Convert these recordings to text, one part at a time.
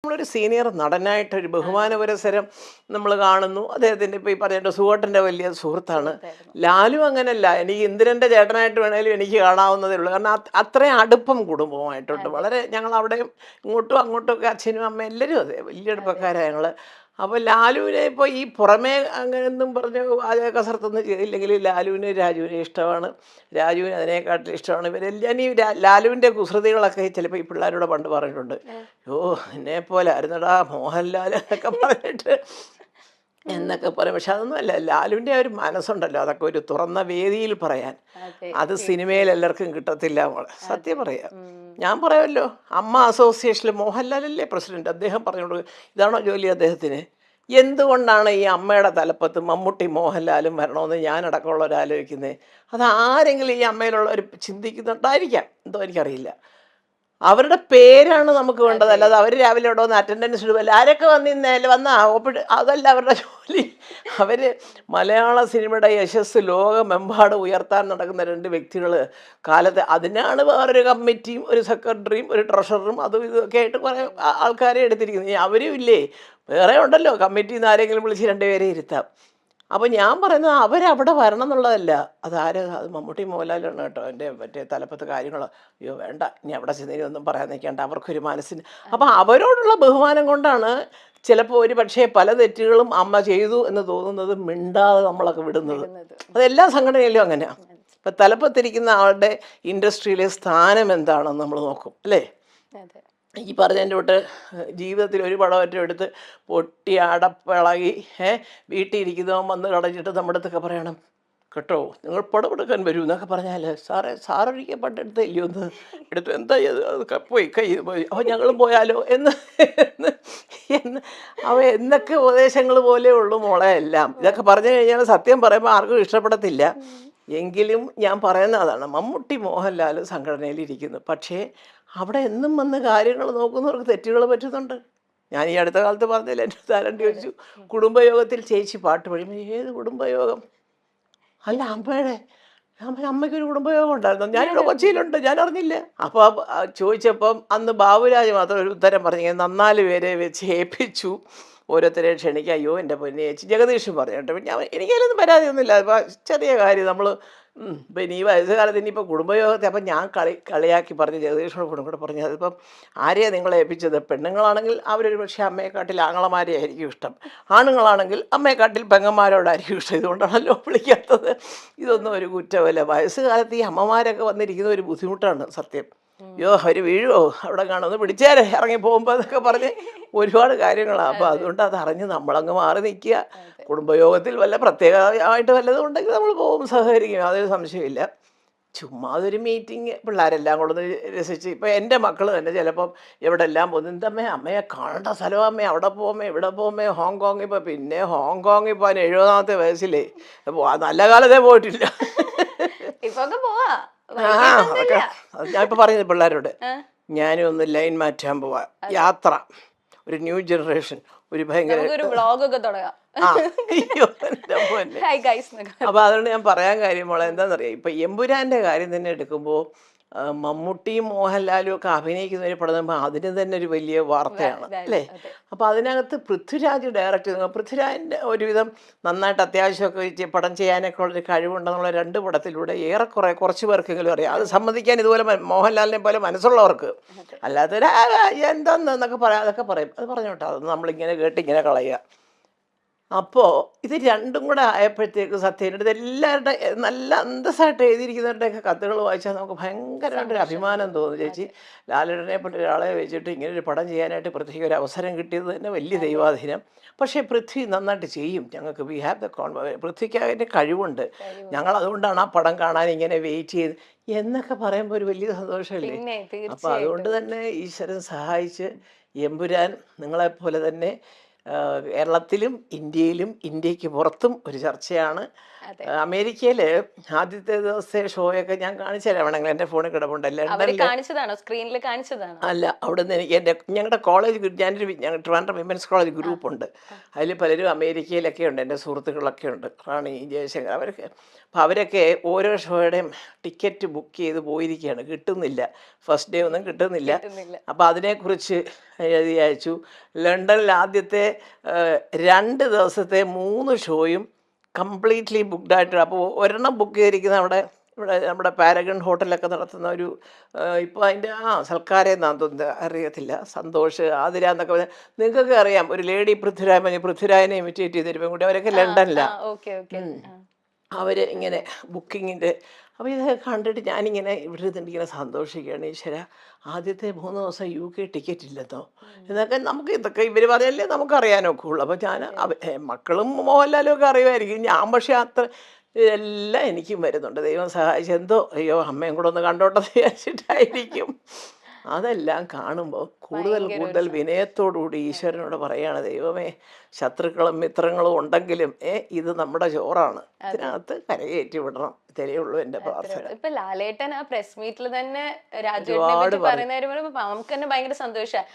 നമ്മളൊരു സീനിയർ നടനായിട്ടൊരു ബഹുമാന പുരസ്സരം നമ്മൾ കാണുന്നു. അദ്ദേഹത്തിൻ്റെ ഇപ്പോൾ ഈ പറഞ്ഞ സുഹോട്ടൻ്റെ വലിയ സുഹൃത്താണ്. സുഹൃത്തായിരുന്നു. ലാലും അങ്ങനല്ല. എനിക്ക് ഇന്ദ്രൻ്റെ ചേട്ടനായിട്ട് വേണേലും എനിക്ക് കാണാവുന്നതേ ഉള്ളൂ. കാരണം അത്രയും അടുപ്പം കുടുംബവുമായിട്ടുണ്ട്. അതെ. വളരെ ഞങ്ങൾ അവിടെയും ഇങ്ങോട്ടും അങ്ങോട്ടും ഒക്കെ അച്ഛനും അമ്മയും എല്ലാവരും അതെ വലിയ അതെ. അടുപ്പക്കാരാണ് ഞങ്ങൾ. അപ്പോൾ ലാലുവിനെ ഇപ്പോൾ ഈ പുറമേ അങ്ങനെയൊന്നും പറഞ്ഞ് പാചക കസരത്തൊന്നും ചെയ്തില്ലെങ്കിൽ ലാലുവിന് രാജുവിനെ ഇഷ്ടമാണ്. രാജുവിന് അതിനെക്കാട്ടിലും ഇഷ്ടമാണ്. ഇവരെല്ലാം ഈ ലാലുവിൻ്റെ കുസൃതികളൊക്കെ ചിലപ്പോൾ ഈ പിള്ളേരോട് പണ്ട് പറഞ്ഞിട്ടുണ്ട്. യോ എന്നെ പോലെ ആയിരുന്നടാ മോഹൻലാൽ എന്നൊക്കെ പറഞ്ഞിട്ട് എന്നൊക്കെ പറയും. പക്ഷെ അതൊന്നും അല്ല, ലാലുവിൻ്റെ ആ ഒരു മനസ്സുണ്ടല്ലോ, അതൊക്കെ ഒരു തുറന്ന വേദിയിൽ പറയാൻ അതെ. അത് സിനിമയിൽ തീർച്ചയായും. എല്ലാവർക്കും കിട്ടത്തില്ല മോളെ, സത്യം അതെ. പറയാം. ഉം. ഞാൻ പറയാമല്ലോ, അമ്മ അസോസിയേഷനിൽ മോഹൻലാലല്ലേ പ്രസിഡന്റ്, അദ്ദേഹം പറഞ്ഞോളൂ ഇതാണോ ജോലി അദ്ദേഹത്തിന്. എന്തുകൊണ്ടാണ് ഈ അമ്മയുടെ തലപ്പത്ത് മമ്മൂട്ടി മോഹൻലാലും വരണമെന്ന് ഞാനടക്കമുള്ളവർ ആലോചിക്കുന്നത്? അത് ആരെങ്കിലും ഈ അമ്മയിലുള്ളവർ ചിന്തിക്കുന്നുണ്ടായിരിക്കാം, എന്തോ എനിക്കറിയില്ല. അവരുടെ പേരാണ് നമുക്ക് വേണ്ടത്, അതെ. അല്ലാതെ അവർ രാവിലെ ഇവിടെ വന്ന് അറ്റൻഡൻസ് ഇടുമല്ലോ, ആരൊക്കെ വന്നിന്നേലും വന്ന ഒപ്പിട്ട് അതല്ല അവരുടെ ജോലി. അവർ മലയാള സിനിമയുടെ യശസ് ലോകമെമ്പാടും ഉയർത്താൻ നടക്കുന്ന രണ്ട് വ്യക്തികൾ കാലത്ത്, അതിനാണ് വേറൊരു കമ്മിറ്റിയും ഒരു സെക്രട്ടറിയും ഒരു ട്രഷററും അതും ഇതൊക്കെ ആയിട്ട് കുറേ ആൾക്കാരെ എടുത്തിരിക്കുന്നത്. അവരും ഇല്ലേ, വേറെ ഉണ്ടല്ലോ, കമ്മിറ്റിയിൽ നിന്ന് ആരെങ്കിലും വിളിച്ച് രണ്ടുപേരെ ഇരുത്താം. അപ്പോൾ ഞാൻ പറയുന്നത് അവരവിടെ വരണം എന്നുള്ളതല്ല. അത് മമ്മൂട്ടി മോഹൻലാലാണ് കേട്ടോ എൻ്റെ മറ്റേ തലപ്പത്ത് കാര്യങ്ങൾ. അയ്യോ വേണ്ട, ഇനി അവിടെ ചെന്നതിന് ഒന്നും പറയാൻ നിൽക്കേണ്ട, അവർക്കൊരു മനസ്സിന്. അപ്പോൾ അതെ. അവരോടുള്ള ബഹുമാനം കൊണ്ടാണ് ചിലപ്പോൾ ഒരു പക്ഷേ പല തെറ്റുകളും അമ്മ ചെയ്തു എന്ന് തോന്നുന്നത് മിണ്ടാതെ നമ്മളൊക്കെ വിടുന്നത്. വിടുന്നത്. അതെല്ലാ സംഘടനയിലും അങ്ങനെയാണ്. മനസ്സിലായി. ഇപ്പം തലപ്പത്തിരിക്കുന്ന ആളുടെ ഇൻഡസ്ട്രിയിലെ സ്ഥാനം എന്താണെന്ന് നമ്മൾ നോക്കും അല്ലേ. അതെ. ഈ പറഞ്ഞതിൻ്റെ തൊട്ട് ജീവിതത്തിൽ ഒരു പടമറ്റം എടുത്ത് പൊട്ടി അടപ്പിളകി വീട്ടിൽ ഇരിക്കുന്നവൻ വന്ന് കടഞ്ഞിട്ട് നമ്മുടെ അടുത്തൊക്കെ പറയണം കേട്ടോ, നിങ്ങൾ പടമെടുക്കാൻ വരൂ എന്നൊക്കെ പറഞ്ഞാൽ, സാറൊരിക്കൽ പണ്ടെടുത്ത് ഇല്ലയോ ഒന്ന് എടുത്തു, എന്താ ചെയ്ത് അത് പോയി കൈ പോയി, അപ്പോൾ ഞങ്ങളും പോയാലോ എന്ന് എന്ന് എന്ന് അവ എന്നൊക്കെ ഉപദേശങ്ങൾ പോലെ ഉള്ളു മോളെ എല്ലാം. ഇതൊക്കെ പറഞ്ഞു കഴിഞ്ഞാൽ സത്യം പറയുമ്പോൾ ആർക്കും ഇഷ്ടപ്പെടത്തില്ല. എങ്കിലും ഞാൻ പറയുന്ന അതാണ്, മമ്മൂട്ടി മോഹൻലാൽ സംഘടനയിൽ ഇരിക്കുന്നു, പക്ഷേ അവിടെ എന്നും വന്ന് കാര്യങ്ങൾ നോക്കുന്നവർക്ക് തെറ്റുകൾ പറ്റുന്നുണ്ട്. ഞാൻ ഈ അടുത്ത കാലത്ത് പറഞ്ഞില്ല, എൻ്റെ താരണ്ട് അതെ. ചോദിച്ചു കുടുംബയോഗത്തിൽ ചേച്ചി പാട്ട് പഠിക്കും. ഏത് കുടുംബയോഗം? അല്ല അമ്മയുടെ അമ്മയ്ക്കൊരു കുടുംബയോഗം ഉണ്ടായിരുന്നു, ഞാനിവിടെ കൊച്ചിയിലുണ്ട്, ഞാൻ അറിഞ്ഞില്ല. അപ്പോൾ ചോദിച്ചപ്പം അന്ന് ബാബുരാജ് മാത്രം ഒരു ഉത്തരം പറഞ്ഞു, 4 പേരെ വെച്ച് ഏൽപ്പിച്ചു ഓരോരുത്തരെ ക്ഷണിക്കുക. അയ്യോ എൻ്റെ പൊന്നെ ചേച്ചി, ജഗദീഷും പറഞ്ഞു കേട്ടോ. ഞാൻ എനിക്കതിലൊന്നും പരാതിയൊന്നുമില്ല, അപ്പോൾ ചെറിയ കാര്യം നമ്മൾ പിന്നെ ഈ വയസ്സുകാലത്ത് ഇനിയിപ്പോൾ കുടുംബയോഗത്തെ. അപ്പം ഞാൻ കളിയാക്കി പറഞ്ഞു, ജഗദീഷിനോട് കൂടെ പറഞ്ഞു, അതിപ്പം ആരെയാണ് നിങ്ങളെ ഏൽപ്പിച്ചത്? പെണ്ണുങ്ങളാണെങ്കിൽ അവരൊരു പക്ഷേ അമ്മയെക്കാട്ടിൽ ആങ്ങളമാരെ ആയിരിക്കും ഇഷ്ടം, ആണുങ്ങളാണെങ്കിൽ അമ്മയെക്കാട്ടിൽ പെങ്ങന്മാരോടായിരിക്കും ഇഷ്ടം. ഇതുകൊണ്ടാണല്ലോ വിളിക്കാത്തത്. ഇതൊന്നും ഒരു കുറ്റമല്ല. വയസ്സുകാലത്ത് ഈ അമ്മമാരൊക്കെ വന്നിരിക്കുന്ന ഒരു ബുദ്ധിമുട്ടാണ് സത്യം. അയ്യോ അവർ വീഴുമോ അവിടെ കാണുമെന്ന് പിടിച്ചേരെ ഇറങ്ങി പോകുമ്പോൾ എന്നൊക്കെ പറഞ്ഞ് ഒരുപാട് കാര്യങ്ങളാണ്. അപ്പോൾ അതുകൊണ്ട് അതറിഞ്ഞ് നമ്മളങ്ങ് മാറി നിൽക്കുക. അതെ. കുടുംബയോഗത്തിൽ വല്ല പ്രത്യേകമായിട്ട് വല്ലതും ഉണ്ടെങ്കിൽ നമ്മൾ പോകും, സഹകരിക്കും, അതൊരു സംശയമില്ല. ചുമ്മാ അതൊരു മീറ്റിംഗ്, പിള്ളേരെല്ലാം കൊണ്ടൊന്ന് രസിച്ച്. ഇപ്പോൾ എൻ്റെ മക്കൾ തന്നെ ചിലപ്പം എവിടെ എല്ലാം പോകുന്നു, എന്തമ്മേ അമ്മയെ കാണേണ്ട സ്ഥലം, അമ്മേ അവിടെ പോകുമേ ഇവിടെ പോകുമേ ഹോങ്കോങ്ങിൽ. ഇപ്പോൾ പിന്നെ ഹോങ്കോങ്ങിൽ പോകാൻ 70ാമത്തെ വയസ്സിലേ നല്ല കാലത്തേ പോയിട്ടില്ല. ഇപ്പൊ ഒക്കെ പോവാ. ആ അതൊക്കെ വൈകിട്ടൊന്നുമില്ല. അത് ഞാൻ ഇപ്പോൾ പറയുന്നത് പിള്ളേരോട്, ആ, ഞാനും ഒന്ന് ലൈൻ മാറ്റാൻ പോവാ, യാത്ര, ഒരു ന്യൂ ജനറേഷൻ, ഒരു ഭയങ്കര നമുക്കൊരു വ്ളോഗ് ഒക്കെ തുടങ്ങാം. ആ അയ്യോ എൻ്റെ പൊന്നെ. ഹായ് ഗൈസ് എന്നൊക്കെ. അപ്പോൾ അതുകൊണ്ട് ഞാൻ പറയാൻ കാര്യം മോളെ എന്താണെന്നറിയാം, ഇപ്പം എമ്പുരാൻ്റെ കാര്യം തന്നെ എടുക്കുമ്പോൾ മമ്മൂട്ടിയും മോഹൻലാലും ഒക്കെ അഭിനയിക്കുന്ന ഒരു പടം നമ്മൾ അതിന് തന്നെ ഒരു വലിയ വാർത്തയാണ് അല്ലേ. അതെ. അപ്പോൾ അതിനകത്ത് പൃഥ്വിരാജ് ഡയറക്റ്റ് ചെയ്തു. പൃഥ്വിരാജിൻ്റെ ഒരുവിധം നന്നായിട്ട് അത്യാവശ്യമൊക്കെ പടം ചെയ്യാനൊക്കെ ഉള്ളൊരു കഴിവുണ്ടെന്നുള്ള 2 പടത്തിലൂടെ ഏറെക്കുറെ കുറച്ച് പേർക്കെങ്കിലും അറിയാം. അത് സമ്മതിക്കാൻ ഇതുപോലെ മോഹൻലാലിനെ പോലെ മനസ്സുള്ളവർക്ക്. അതെ. അല്ലാത്തൊരു എന്താന്ന് എന്നൊക്കെ പറയാം, അതൊക്കെ പറയും, അത് പറഞ്ഞോട്ടെ, അതൊന്നും നമ്മളിങ്ങനെ കേട്ടിങ്ങനെ കളയുക. അപ്പോൾ ഇത് രണ്ടും കൂടെ ആയപ്പോഴത്തേക്ക് സത്യം ഇത് എല്ലാവരുടെ നല്ല അന്തസ്സായിട്ട് എഴുതിയിരിക്കുന്നവരുടെയൊക്കെ കത്തുകൾ വായിച്ചാൽ നമുക്ക് ഭയങ്കരമായിട്ടൊരു അഭിമാനം തോന്നും. ചേച്ചി അതെ. ലാലേട്ടനെ പ്പെട്ട ഒരാളെ വെച്ചിട്ട് ഇങ്ങനെ ഒരു പടം ചെയ്യാനായിട്ട് പൃഥ്വിക്ക് ഒരു അവസരം കിട്ടിയത് തന്നെ വലിയ അതെ. ദൈവാധീനം. പക്ഷേ പൃഥ്വി നന്നായിട്ട് ചെയ്യും, ഞങ്ങൾക്ക് വി ഹാവ് ദ പൃഥ്വിക്ക് അതിൻ്റെ കഴിവുണ്ട്. കഴിവുണ്ട്. ഞങ്ങൾ അതുകൊണ്ടാണ് ആ പടം കാണാൻ ഇങ്ങനെ വെയിറ്റ് ചെയ്ത് എന്നൊക്കെ പറയുമ്പോൾ ഒരു വലിയ സന്തോഷമല്ലേ. പിന്നെ അപ്പോൾ അതുകൊണ്ട് തീർച്ചയായിട്ടും. തന്നെ ഈശ്വരൻ സഹായിച്ച് എമ്പുരാൻ നിങ്ങളെപ്പോലെ തന്നെ കേരളത്തിലും ഇന്ത്യയിലും ഇന്ത്യക്ക് പുറത്തും ഒരു ചർച്ചയാണ്. അതെ. അമേരിക്കയിൽ ആദ്യത്തെ ദിവസത്തെ ഷോയൊക്കെ ഞാൻ കാണിച്ചു തരാം വേണമെങ്കിൽ, എൻ്റെ ഫോണിൽ കിടപ്പുണ്ട്. അവര് ലണ്ടനിൽ കാണിച്ചതാണോ, സ്ക്രീനിൽ കാണിച്ചതാണോ? അല്ല, അവിടുന്ന് എനിക്ക് ഞങ്ങളുടെ കോളേജ് ഞങ്ങൾ ട്രിവാൻഡ്രം വിമൻസ് കോളേജ് ഗ്രൂപ്പുണ്ട്. അതിൽ പലരും അമേരിക്കയിലൊക്കെ ഉണ്ട്, എൻ്റെ സുഹൃത്തുക്കളൊക്കെ ഉണ്ട്, റാണി ജയശങ്കർ അവരൊക്കെ. അപ്പോൾ അവരൊക്കെ ഓരോ ഷോയുടെയും ടിക്കറ്റ് ബുക്ക് ചെയ്ത് പോയിരിക്കുകയാണ്, കിട്ടുന്നില്ല, ഫസ്റ്റ് ഡേ ഒന്നും കിട്ടുന്നില്ല. കിട്ടുന്നില്ല. അപ്പോൾ അതിനെക്കുറിച്ച് എഴുതി അയച്ചു. ലണ്ടനിൽ ആദ്യത്തെ 2 ദിവസത്തെ 3 ഷോയും കംപ്ലീറ്റ്ലി ബുക്ക്ഡ് ആയിട്ട്. അപ്പോൾ ഒരെണ്ണം ബുക്ക് ചെയ്തിരിക്കുന്ന ഇവിടെ നമ്മുടെ പാരഗൺ ഹോട്ടലൊക്കെ നടത്തുന്ന ഒരു ഇപ്പോൾ അതിൻ്റെ സൽക്കാരം എന്നാന്ന് തോന്നുന്നത്, അറിയത്തില്ല, സന്തോഷ് ആതിര എന്നൊക്കെ പറഞ്ഞാൽ നിങ്ങൾക്കൊക്കെ അറിയാം. ഒരു ലേഡി പൃഥ്വിരാജിനെ ഇമിറ്റേറ്റ് ചെയ്തൊരു പെൺകുട്ടി, അവരൊക്കെ ലണ്ടനിലാണ്. Okay okay. അവർ ഇങ്ങനെ ബുക്കിങ്ങിൻ്റെ. അപ്പോൾ ഇതൊക്കെ കണ്ടിട്ട് ഞാനിങ്ങനെ ഇവിടെ ഇരുന്നിട്ട് ഇങ്ങനെ സന്തോഷിക്കുകയാണ്. ഈശ്വര, ആദ്യത്തെ 3 ദിവസം UK ടിക്കറ്റ് ഇല്ലെന്നോ എന്നൊക്കെ. നമുക്ക് ഇതൊക്കെ ഇവർ പറഞ്ഞല്ലേ നമുക്കറിയാനൊക്കെ ഉള്ളൂ. അപ്പോൾ ഞാൻ മക്കളും മോഹൻലാലും ഒക്കെ അറിയുമായിരിക്കും, ഞാൻ പക്ഷേ അത്ര ഇതെല്ലാം എനിക്കും വരുന്നുണ്ട്. ദൈവം സഹായിച്ച് എന്തോ അയ്യോ അമ്മയും കൂടെ ഒന്ന് കണ്ടോട്ടെ വിചാരിച്ചിട്ടായിരിക്കും. അതെല്ലാം കാണുമ്പോൾ കൂടുതൽ വിനയത്തോടുകൂടി ഈശ്വരനോട് പറയാണ്, ദൈവമേ, ശത്രുക്കളും മിത്രങ്ങളും ഉണ്ടെങ്കിലും ഇത് നമ്മുടെ ചോറാണ്, ഇതിനകത്ത് കരകയറ്റി വിടണം. ഇത്രയേ ഉള്ളൂ എൻ്റെ പ്രാർത്ഥന. ഇപ്പൊ ലാലേട്ടൻ ആ പ്രസ് മീറ്റിൽ തന്നെ രാജുവേട്ടനെ പറ്റി പറയുന്ന കാര്യം പറയുമ്പോൾ നമുക്ക് തന്നെ ഭയങ്കര സന്തോഷമാണ്.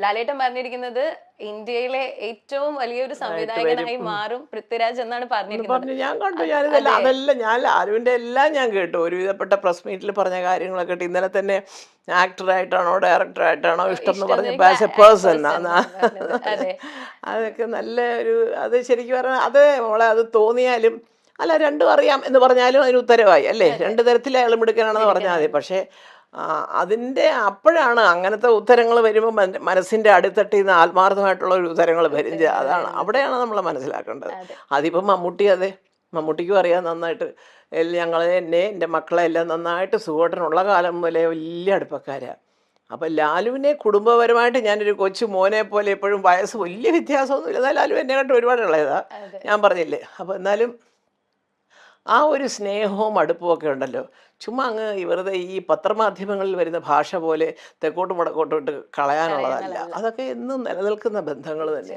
ലാലേട്ടൻ പറഞ്ഞിരിക്കുന്നത് ഇന്ത്യയിലെ ഏറ്റവും വലിയൊരു സംവിധായകനായി മാറും പൃഥ്വിരാജ് എന്നാണ് പറഞ്ഞിരിക്കുന്നത്. ഞാൻ കണ്ടു, അതെല്ലാം ഞാൻ ലാലുവിൻ്റെ എല്ലാം ഞാൻ കേട്ടു. ഒരുവിധപ്പെട്ട പ്രസ് മീറ്റിൽ പറഞ്ഞ കാര്യങ്ങളൊക്കെ കേട്ടു. ഇന്നലെ തന്നെ ആക്ടറായിട്ടാണോ ഡയറക്ടറായിട്ടാണോ ഇഷ്ടം എന്ന് പറഞ്ഞപ്പോൾ ആസ് എ പേഴ്സൺ അതൊക്കെ നല്ല ഒരു, അത് ശരിക്കും പറഞ്ഞാൽ അത് മോളെ, അത് തോന്നിയാലും അല്ല, രണ്ടും അറിയാം എന്ന് പറഞ്ഞാലും അതിന് ഉത്തരവായി അല്ലേ. 2 തരത്തിൽ അയാൾ മിടുക്കനാണെന്ന് പറഞ്ഞാൽ മതി. പക്ഷേ അതിൻ്റെ അപ്പോഴാണ് അങ്ങനത്തെ ഉത്തരങ്ങൾ വരുമ്പോൾ മനസ്സിൻ്റെ അടിത്തട്ടിൽ നിന്ന് ആത്മാർത്ഥമായിട്ടുള്ള ഒരു ഉത്തരങ്ങൾ വരും. അതാണ്, അവിടെയാണ് നമ്മൾ മനസ്സിലാക്കേണ്ടത്. അതിപ്പം മമ്മൂട്ടിക്കും അറിയാം നന്നായിട്ട്. എൻ്റെ മക്കളെ എല്ലാം നന്നായിട്ട് സുഖമായിട്ടുള്ള കാലം മുതലേ വലിയ അടുപ്പക്കാരാണ്. അപ്പം ലാലുവിനെ കുടുംബപരമായിട്ട് ഞാനൊരു കൊച്ചു മോനെ പോലെ എപ്പോഴും, വയസ്സ് വലിയ വ്യത്യാസമൊന്നുമില്ല, എന്നാൽ ലാലു എന്നെ കണ്ട് ഒരുപാട് ഉള്ളതാണ്, ഞാൻ പറഞ്ഞില്ലേ. അപ്പോൾ എന്നാലും ആ ഒരു സ്നേഹവും അടുപ്പവും ഒക്കെ ഉണ്ടല്ലോ. ചുമ്മാ അങ്ങ് വെറുതെ ഈ പത്രമാധ്യമങ്ങളിൽ വരുന്ന ഭാഷ പോലെ തെക്കോട്ടും വടക്കോട്ടും ഇട്ട് കളയാനുള്ളതല്ല. അതൊക്കെ എന്നും നിലനിൽക്കുന്ന ബന്ധങ്ങൾ തന്നെയാണ്.